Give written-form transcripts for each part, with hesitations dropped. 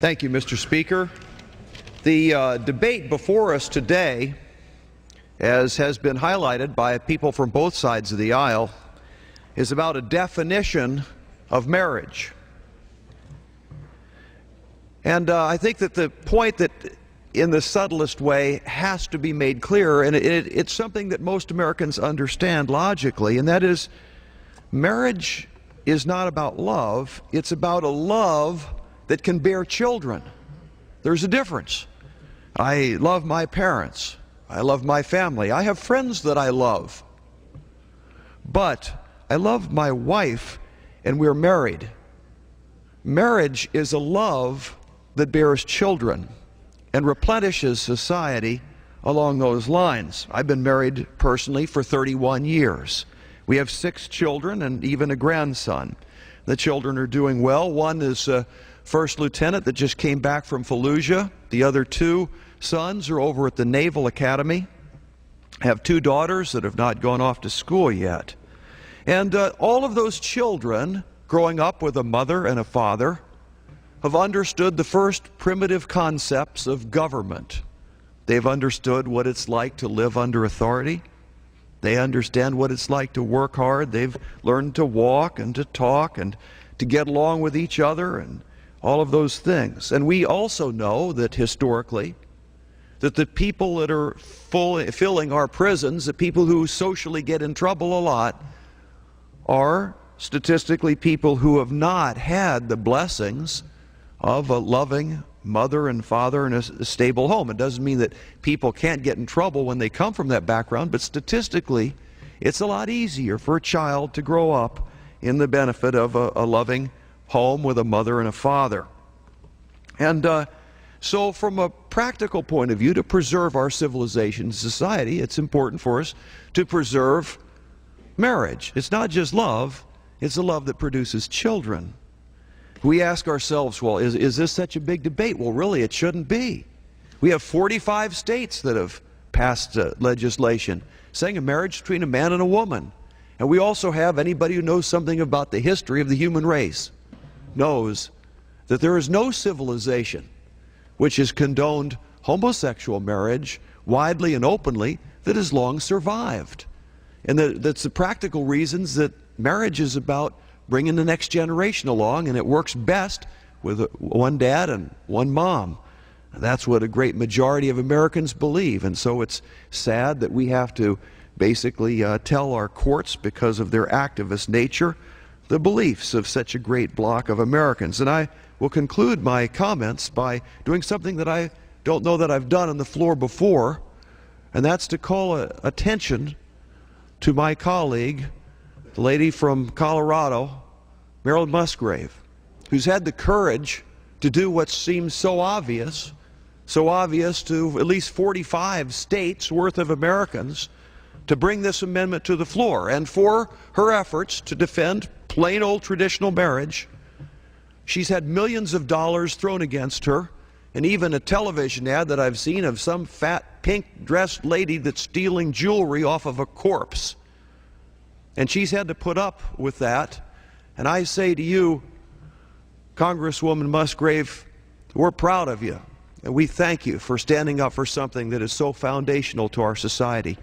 Thank you, Mr. Speaker. The debate before us today, as has been highlighted by people from both sides of the aisle, is about a definition of marriage. And I think that the point that in the subtlest way has to be made clear, and it's something that most Americans understand logically, and that is marriage is not about love, it's about a love that can bear children. There's a difference. I love my parents. I love my family. I have friends that I love. But I love my wife, and we're married. Marriage is a love that bears children and replenishes society along those lines. I've been married personally for 31 years. We have 6 children and even a grandson. The children are doing well. One is First Lieutenant that just came back from Fallujah. The other 2 sons are over at the Naval Academy. I have 2 daughters that have not gone off to school yet. And all of those children, growing up with a mother and a father, have understood the first primitive concepts of government. They've understood what it's like to live under authority. They understand what it's like to work hard. They've learned to walk and to talk and to get along with each other and all of those things. And we also know that historically, that the people that are filling our prisons, the people who socially get in trouble a lot, are statistically people who have not had the blessings of a loving mother and father and a stable home. It doesn't mean that people can't get in trouble when they come from that background, but statistically, it's a lot easier for a child to grow up in the benefit of a loving home with a mother and a father. And so from a practical point of view, to preserve our civilization and society, it's important for us to preserve marriage. It's not just love, it's a love that produces children. We ask ourselves, well, is this such a big debate? Well, really, it shouldn't be. We have 45 states that have passed legislation saying a marriage between a man and a woman. And we also have, anybody who knows something about the history of the human race knows that there is no civilization which has condoned homosexual marriage widely and openly that has long survived. And that's the practical reasons that marriage is about bringing the next generation along, and it works best with one dad and one mom. And that's what a great majority of Americans believe. And so it's sad that we have to basically tell our courts, because of their activist nature, the beliefs of such a great block of Americans. And I will conclude my comments by doing something that I don't know that I've done on the floor before, and that's to call attention to my colleague, the lady from Colorado, Marilyn Musgrave, who's had the courage to do what seems so obvious to at least 45 states worth of Americans, to bring this amendment to the floor. And for her efforts to defend plain old traditional marriage, she's had millions of dollars thrown against her, and even a television ad that I've seen of some fat pink-dressed lady that's stealing jewelry off of a corpse. And she's had to put up with that. And I say to you, Congresswoman Musgrave, we're proud of you, and we thank you for standing up for something that is so foundational to our society.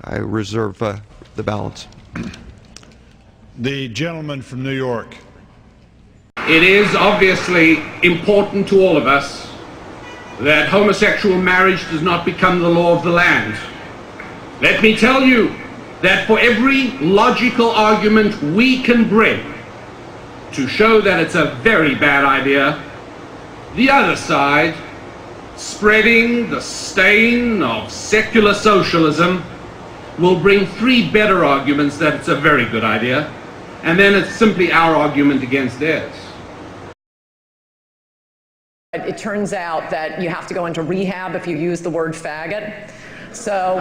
I reserve the balance. The gentleman from New York. It is obviously important to all of us that homosexual marriage does not become the law of the land. Let me tell you that for every logical argument we can bring to show that it's a very bad idea, the other side, spreading the stain of secular socialism, will bring 3 better arguments that it's a very good idea, and then it's simply our argument against theirs. It turns out that you have to go into rehab if you use the word faggot. So